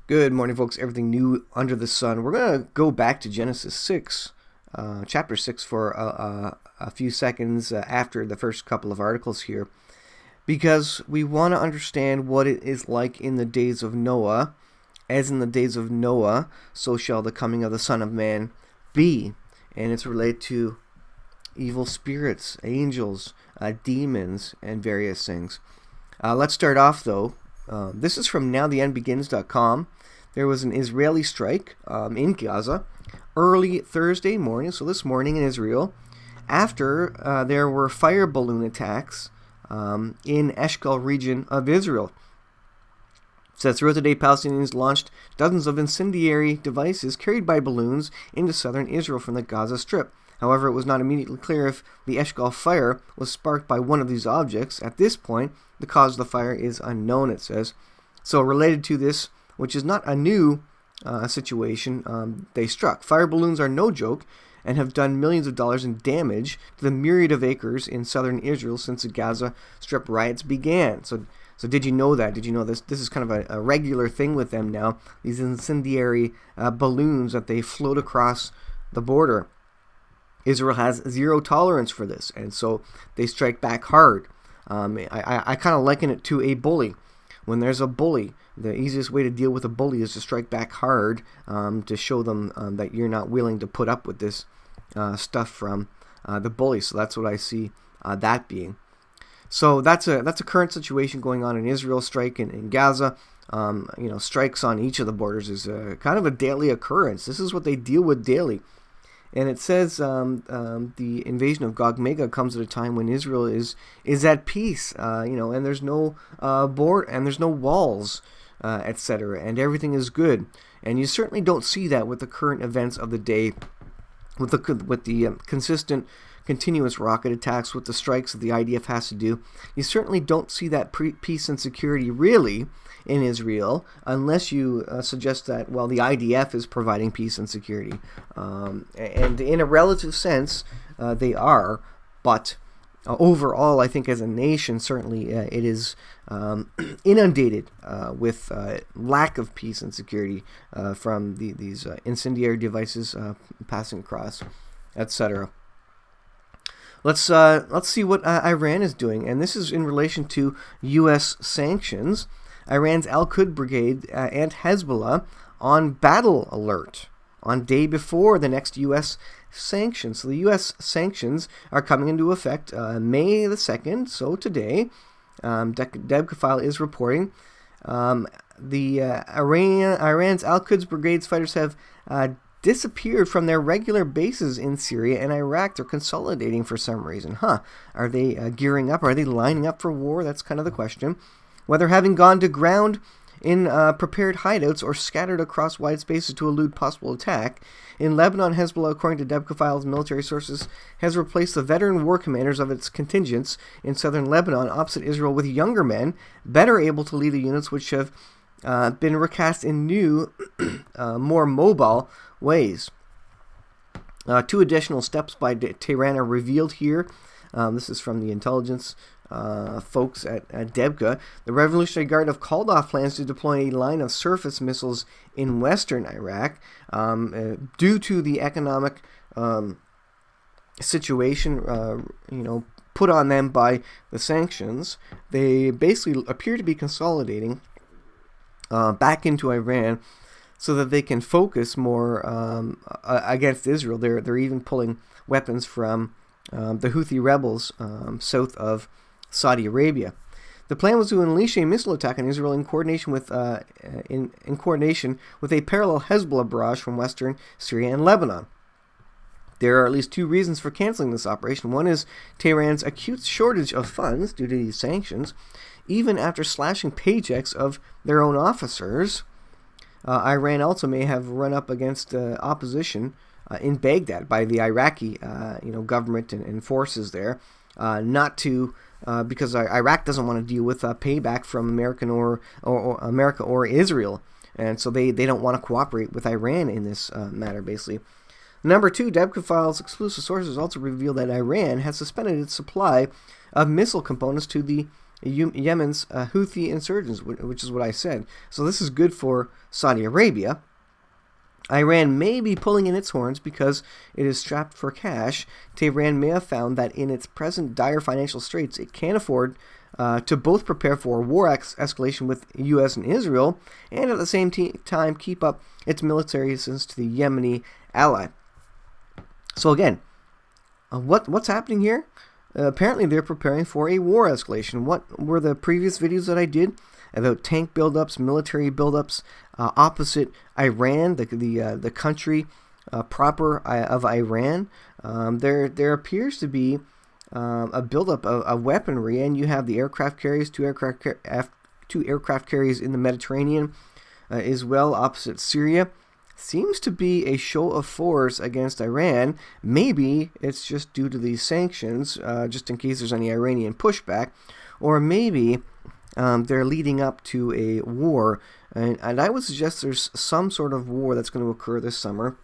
Good morning, folks. Everything new under the sun. We're going to go back to Genesis 6, chapter 6, for a few seconds after the first couple of articles here, because we want to understand what it is like in the days of Noah. As in the days of Noah, so shall the coming of the Son of Man be. And it's related to evil spirits, angels, demons, and various things. Let's start off, though. This is from nowtheendbegins.com. There was an Israeli strike in Gaza early Thursday morning, so this morning in Israel, after there were fire balloon attacks in Eshkol region of Israel. It says throughout the day, Palestinians launched dozens of incendiary devices carried by balloons into southern Israel from the Gaza Strip. However, it was not immediately clear if the Eshkol fire was sparked by one of these objects. At this point, the cause of the fire is unknown, it says. So related to this, which is not a new situation, they struck. Fire balloons are no joke and have done millions of dollars in damage to the myriad of acres in southern Israel since the Gaza Strip riots began. So did you know that? Did you know this? This is kind of a regular thing with them now, these incendiary balloons that they float across the border. Israel has zero tolerance for this, and so they strike back hard. I kind of liken it to a bully. When there's a bully, the easiest way to deal with a bully is to strike back hard to show them that you're not willing to put up with this stuff from the bully. So that's what I see that being. So that's a current situation going on in Israel. Strike in Gaza. Strikes on each of the borders is kind of a daily occurrence. This is what they deal with daily. And it says the invasion of Gog Magog comes at a time when Israel is at peace, and there's no board and there's no walls, etc., and everything is good. And you certainly don't see that with the current events of the day, with the consistent, continuous rocket attacks, with the strikes that the IDF has to do. You certainly don't see that peace and security really in Israel, unless you suggest that, well, the IDF is providing peace and security. And in a relative sense, they are, but overall, I think as a nation, certainly it is inundated with lack of peace and security from these incendiary devices passing across, etc. Let's see what Iran is doing, and this is in relation to U.S. sanctions. Iran's Al-Quds Brigade and Hezbollah on battle alert on day before the next U.S. sanctions. So the U.S. sanctions are coming into effect May the 2nd, so today. Debka file is reporting. Iran's Al-Quds Brigade's fighters have disappeared from their regular bases in Syria and Iraq. They're consolidating for some reason. Are they gearing up? Are they lining up for war? That's kind of the question. Whether having gone to ground in prepared hideouts or scattered across wide spaces to elude possible attack. In Lebanon, Hezbollah, according to Debka files, military sources, has replaced the veteran war commanders of its contingents in southern Lebanon opposite Israel with younger men, better able to lead the units, which have been recast in new, more mobile ways. Two additional steps by Tehran are revealed here. This is from the intelligence folks at Debka. The Revolutionary Guard have called off plans to deploy a line of surface missiles in western Iraq due to the economic situation put on them by the sanctions. They basically appear to be consolidating back into Iran so that they can focus more against Israel. They're even pulling weapons from the Houthi rebels south of Saudi Arabia. The plan was to unleash a missile attack on Israel in coordination with in coordination with a parallel Hezbollah barrage from western Syria and Lebanon. There are at least two reasons for canceling this operation. One is Tehran's acute shortage of funds due to these sanctions, even after slashing paychecks of their own officers. Iran also may have run up against opposition in Baghdad by the Iraqi government and forces there, because Iraq doesn't want to deal with payback from America or Israel, and so they don't want to cooperate with Iran in this matter, basically. Number two, Debka files exclusive sources also reveal that Iran has suspended its supply of missile components to the Yemen's Houthi insurgents, which is what I said. So this is good for Saudi Arabia. Iran may be pulling in its horns because it is strapped for cash. Tehran may have found that in its present dire financial straits, it can't afford to both prepare for war escalation with U.S. and Israel, and at the same time keep up its military assistance to the Yemeni ally. So again, what's happening here? Apparently they're preparing for a war escalation. What were the previous videos that I did about tank buildups, military buildups opposite Iran, the country proper of Iran? There appears to be a buildup of weaponry, and you have the aircraft carriers, two aircraft carriers in the Mediterranean as well opposite Syria. Seems to be a show of force against Iran. Maybe it's just due to these sanctions, just in case there's any Iranian pushback, or maybe they're leading up to a war. And I would suggest there's some sort of war that's going to occur this summer.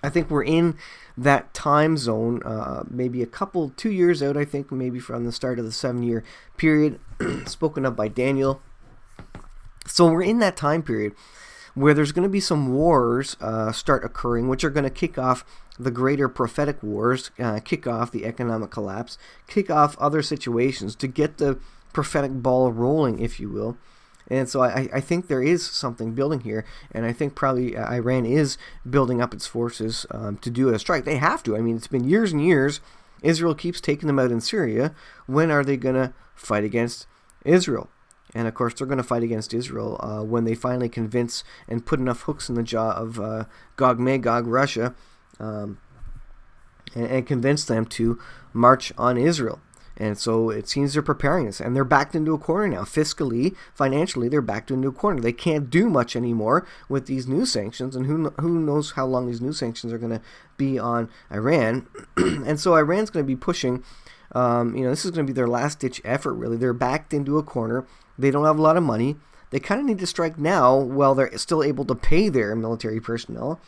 I think we're in that time zone, maybe 2 years out, I think, maybe from the start of the 7-year period spoken of by Daniel. So we're in that time period where there's going to be some wars start occurring, which are going to kick off the greater prophetic wars, kick off the economic collapse, kick off other situations to get the prophetic ball rolling, if you will. And so I think there is something building here, and I think probably Iran is building up its forces to do a strike. They have to. I mean, it's been years and years. Israel keeps taking them out in Syria. When are they going to fight against Israel? And of course, they're going to fight against Israel when they finally convince and put enough hooks in the jaw of Gog-Magog, Russia, and convince them to march on Israel. And so it seems they're preparing this, and they're backed into a corner now. Fiscally, financially, they're backed into a corner. They can't do much anymore with these new sanctions, and who knows how long these new sanctions are going to be on Iran. And so Iran's going to be pushing. This is going to be their last-ditch effort, really. They're backed into a corner. They don't have a lot of money. They kind of need to strike now while they're still able to pay their military personnel.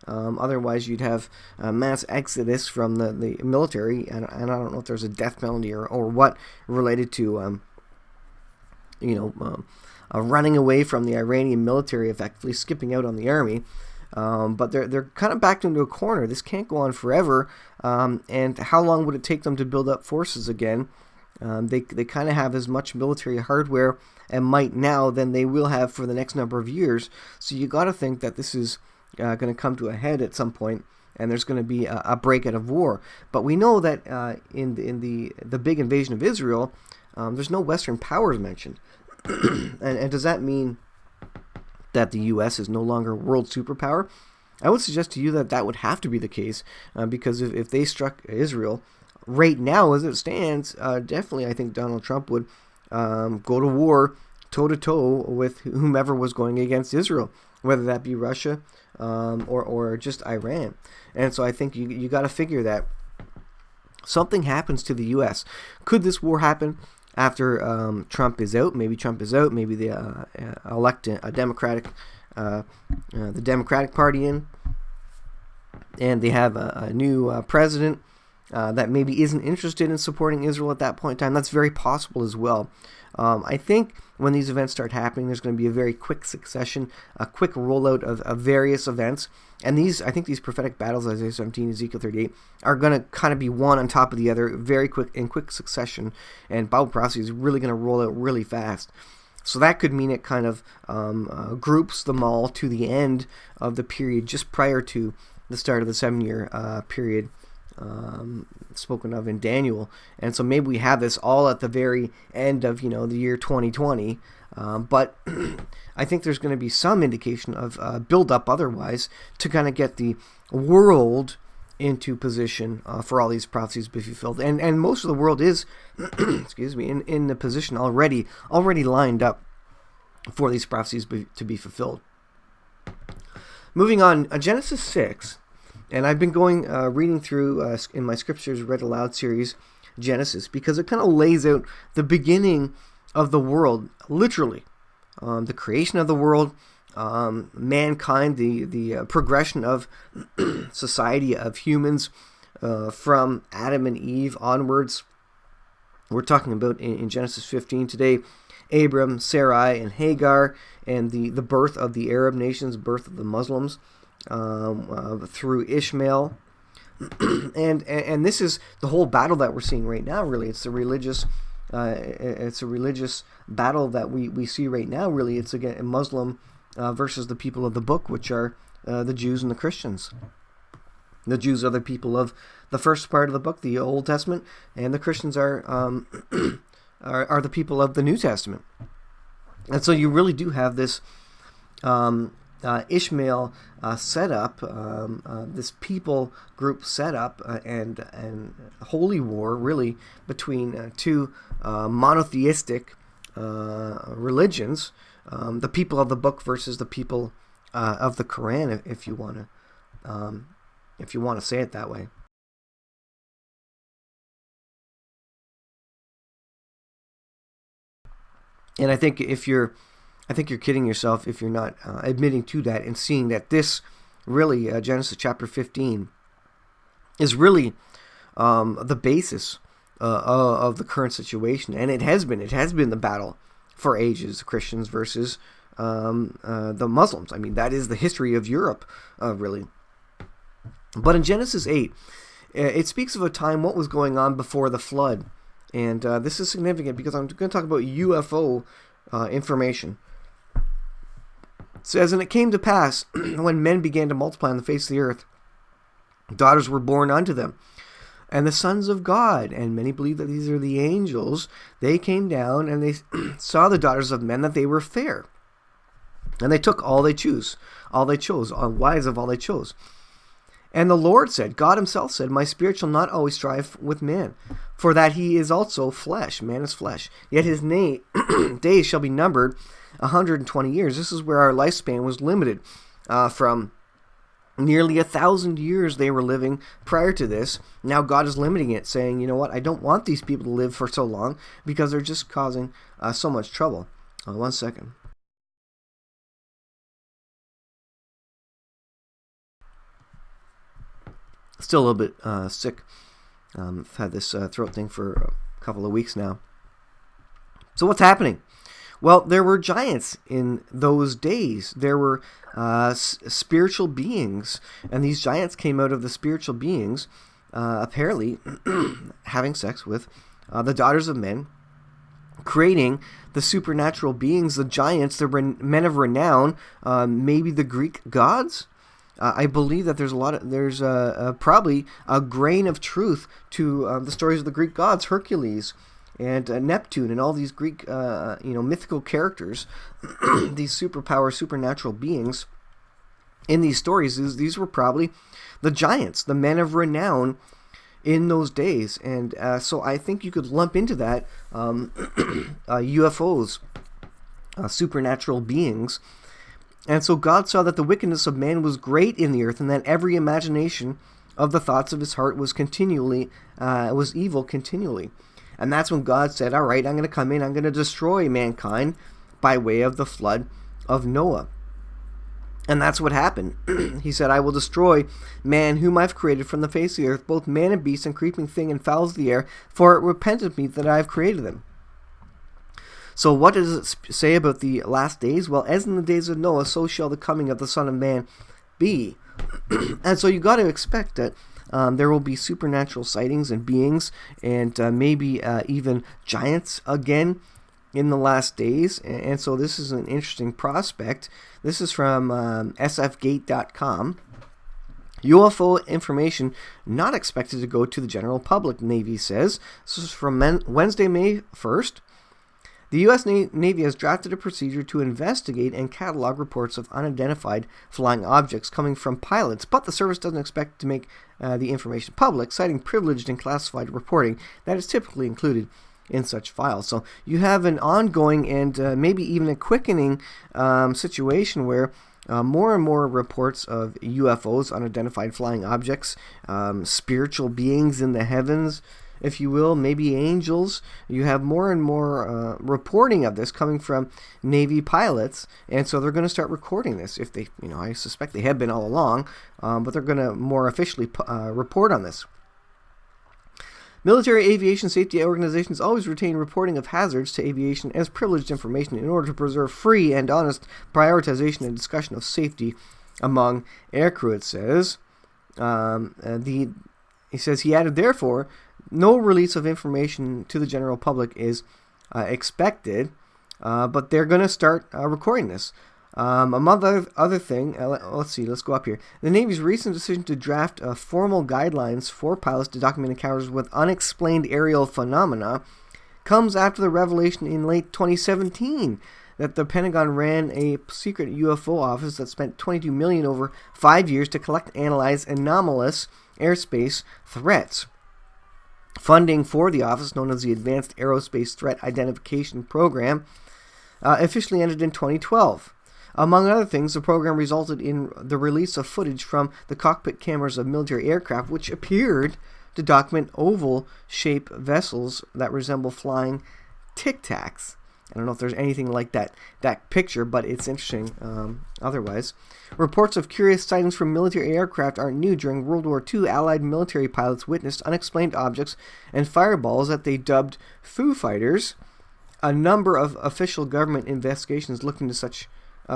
Otherwise, you'd have a mass exodus from the military, and I don't know if there's a death penalty or what related to, running away from the Iranian military, effectively skipping out on the army. But they're kind of backed into a corner. This can't go on forever. And how long would it take them to build up forces again? They kind of have as much military hardware and might now than they will have for the next number of years. So you got to think that this is going to come to a head at some point, and there's going to be a break out of war. But we know that in the big invasion of Israel, there's no Western powers mentioned. and does that mean that the U.S. is no longer a world superpower? I would suggest to you that would have to be the case, because if they struck Israel right now as it stands, definitely I think Donald Trump would go to war toe-to-toe with whomever was going against Israel, whether that be Russia or just Iran. And so I think you got to figure that something happens to the U.S. Could this war happen after Trump is out? Maybe Trump is out. Maybe they elect a Democratic, the Democratic Party in, and they have a new president that maybe isn't interested in supporting Israel at that point in time. That's very possible as well. I think when these events start happening, there's going to be a very quick succession, a quick rollout of various events. And I think these prophetic battles, Isaiah 17, Ezekiel 38, are going to kind of be one on top of the other, very quick succession. And Bible prophecy is really going to roll out really fast. So that could mean it kind of groups them all to the end of the period just prior to the start of the 7-year period spoken of in Daniel. And so maybe we have this all at the very end of the year 2020, but I think there's going to be some indication of build-up otherwise to kind of get the world into position for all these prophecies to be fulfilled. And most of the world is in the position already lined up for these prophecies to be fulfilled. Moving on, Genesis 6. And I've been reading through in my Scriptures Read Aloud series, Genesis, because it kind of lays out the beginning of the world, literally. The creation of the world, mankind, the progression of society, of humans, from Adam and Eve onwards, We're talking about in Genesis 15 today, Abram, Sarai, and Hagar, and the birth of the Arab nations, birth of the Muslims through Ishmael. and this is the whole battle that we're seeing right now. Really, it's a religious battle that we see right now. Really, it's again Muslim versus the people of the book, which are the Jews and the Christians. The Jews are the people of the first part of the book, the Old Testament, and the Christians are the people of the New Testament. And so you really do have this Ishmael set up, this people group set up, and holy war really between two monotheistic religions, the people of the book versus the people of the Quran, if you want to say it that way. And I think you're kidding yourself if you're not admitting to that and seeing that this really, Genesis chapter 15, is really the basis of the current situation. And it has been the battle for ages, Christians versus the Muslims. I mean, that is the history of Europe, really. But in Genesis 8, it speaks of a time, what was going on before the flood. And this is significant because I'm going to talk about UFO information. It says, "And it came to pass, when men began to multiply on the face of the earth, daughters were born unto them, and the sons of God, and many believe that these are the angels, they came down, and they saw the daughters of men, that they were fair. And they took all they chose, wives of all they chose. And the Lord said," God himself said, "My spirit shall not always strive with man, for that he is also flesh." Man is flesh. "Yet his days shall be numbered 120 years. This is where our lifespan was limited from nearly 1,000 years they were living prior to this. Now God is limiting it, saying, you know what, I don't want these people to live for so long because they're just causing so much trouble. One second. Still a little bit sick. I've had this throat thing for a couple of weeks now. So what's happening? Well, there were giants in those days. There were spiritual beings, and these giants came out of the spiritual beings, apparently having sex with the daughters of men, creating the supernatural beings, the giants, the men of renown, maybe the Greek gods. I believe that there's probably a grain of truth to the stories of the Greek gods, Hercules and Neptune, and all these Greek, mythical characters, these supernatural beings. In these stories, these were probably the giants, the men of renown in those days, and so I think you could lump into that UFOs, supernatural beings. And so God saw that the wickedness of man was great in the earth, and that every imagination of the thoughts of his heart was evil continually. And that's when God said, all right, I'm going to come in, I'm going to destroy mankind by way of the flood of Noah. And that's what happened. He said, I will destroy man whom I've created from the face of the earth, both man and beast and creeping thing and fowls of the air, for it repented me that I have created them. So what does it say about the last days? Well, as in the days of Noah, so shall the coming of the Son of Man be. And so you got to expect that there will be supernatural sightings and beings, and maybe even giants again in the last days. And so this is an interesting prospect. This is from sfgate.com. UFO information not expected to go to the general public, Navy says. This is from Wednesday, May 1st. The U.S. Navy has drafted a procedure to investigate and catalog reports of unidentified flying objects coming from pilots, but the service doesn't expect to make the information public, citing privileged and classified reporting that is typically included in such files. So you have an ongoing and maybe even a quickening situation where more and more reports of UFOs, unidentified flying objects, spiritual beings in the heavens, if you will, maybe angels. You have more and more reporting of this coming from Navy pilots, and so they're going to start recording this. If they, I suspect they have been all along, but they're going to more officially report on this. Military aviation safety organizations always retain reporting of hazards to aviation as privileged information in order to preserve free and honest prioritization and discussion of safety among aircrew, it says. He says, he added, therefore, no release of information to the general public is expected, but they're going to start recording this. Among other thing, let's see, let's go up here. The Navy's recent decision to draft formal guidelines for pilots to document encounters with unexplained aerial phenomena comes after the revelation in late 2017 that the Pentagon ran a secret UFO office that spent $22 million over 5 years to collect and analyze anomalous airspace threats. Funding for the office, known as the Advanced Aerospace Threat Identification Program, officially ended in 2012. Among other things, the program resulted in the release of footage from the cockpit cameras of military aircraft, which appeared to document oval-shaped vessels that resemble flying tic-tacs. I don't know if there's anything like that picture, but it's interesting otherwise. Reports of curious sightings from military aircraft aren't new. During World War II, Allied military pilots witnessed unexplained objects and fireballs that they dubbed Foo Fighters. A number of official government investigations looked into such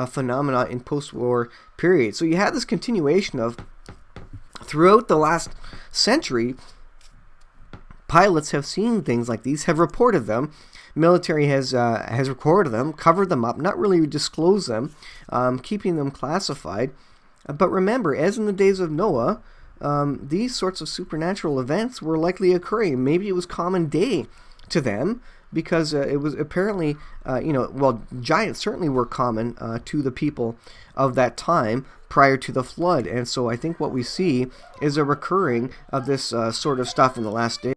phenomena in post-war period. So you had this continuation of, throughout the last century, pilots have seen things like these, have reported them. Military has recorded them, covered them up, not really disclosed them, keeping them classified. But remember, as in the days of Noah, these sorts of supernatural events were likely occurring. Maybe it was common day to them, because it was apparently, giants certainly were common to the people of that time prior to the flood. And so I think what we see is a recurring of this sort of stuff in the last days.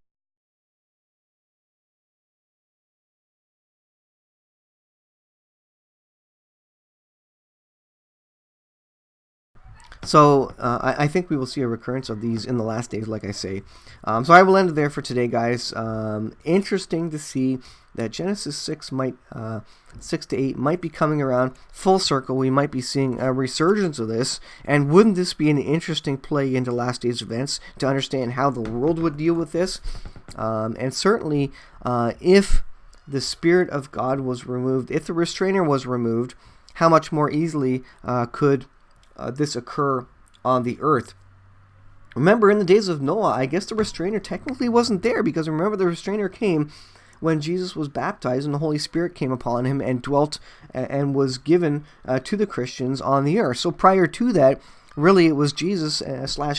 So I think we will see a recurrence of these in the last days, like I say. So I will end it there for today, guys. Interesting to see that Genesis 6 to 8 might be coming around full circle. We might be seeing a resurgence of this. And wouldn't this be an interesting play into last days events to understand how the world would deal with this? And certainly, if the Spirit of God was removed, if the restrainer was removed, how much more easily could this occur on the earth? Remember, in the days of Noah, I guess the restrainer technically wasn't there, because remember, the restrainer came when Jesus was baptized and the Holy Spirit came upon him and dwelt and was given to the Christians on the earth. So prior to that, really it was Jesus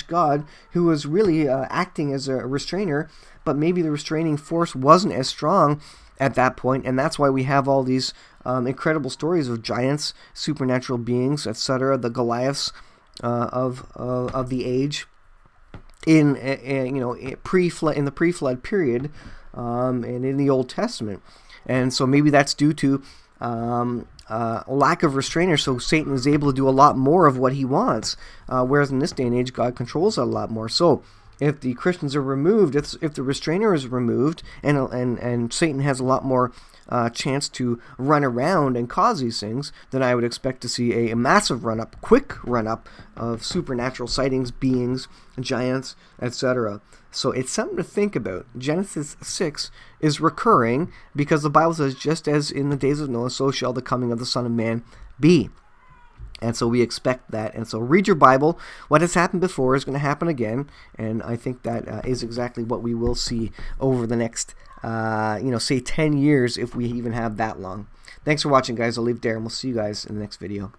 / God who was really acting as a restrainer, but maybe the restraining force wasn't as strong at that point, and that's why we have all these incredible stories of giants, supernatural beings, etc., the Goliaths of the age in the pre-flood period, and in the Old Testament. And so maybe that's due to lack of restrainer, so Satan is able to do a lot more of what he wants, whereas in this day and age, God controls it a lot more. So if the Christians are removed, if the restrainer is removed, and Satan has a lot more chance to run around and cause these things, then I would expect to see a massive run-up, quick run-up of supernatural sightings, beings, giants, etc. So it's something to think about. Genesis 6 is recurring because the Bible says, just as in the days of Noah, so shall the coming of the Son of Man be. And so we expect that. And so read your Bible. What has happened before is going to happen again. And I think that is exactly what we will see over the next, say 10 years, if we even have that long. Thanks for watching, guys. I'll leave it there, and we'll see you guys in the next video.